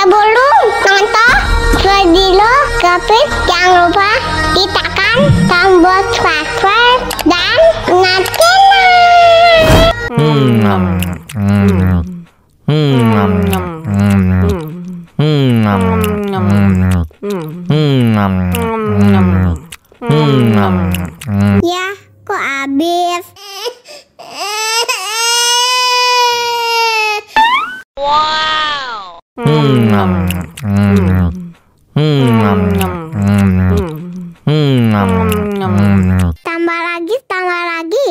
Sebelum nonton video Kepit, jangan lupa tekan tombol subscribe dan nyalakan. Ya, kok habis? Wow. Tambah lagi, tambah lagi.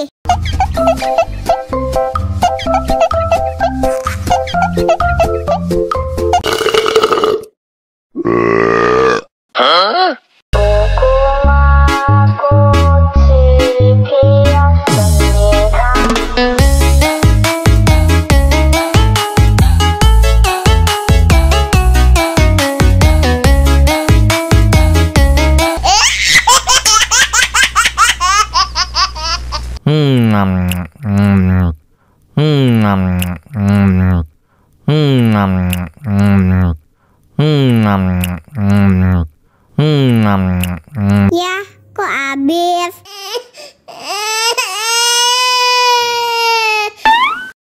Ya, kok habis?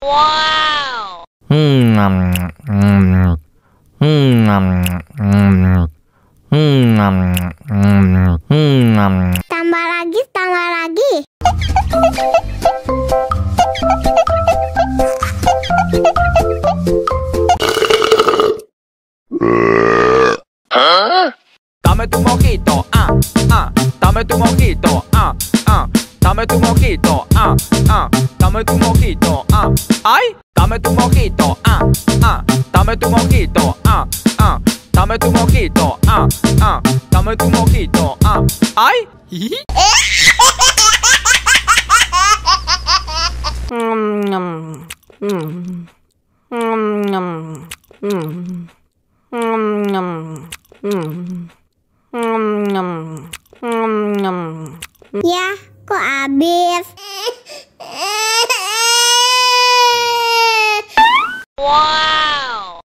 Wow. Tambah lagi, tambah lagi. Dame tu mojito, dame tu mojito, dame tu mojito, dame tu mojito, ay, dame tu mojito, dame tu mojito, dame tu mojito, dame tu mojito, ay. Ya, kok habis? Wow.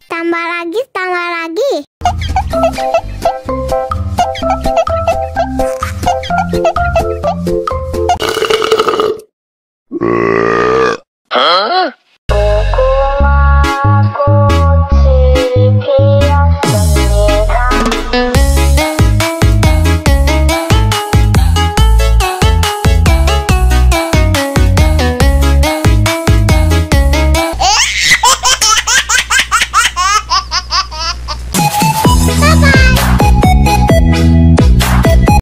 Tambah lagi, tambah lagi.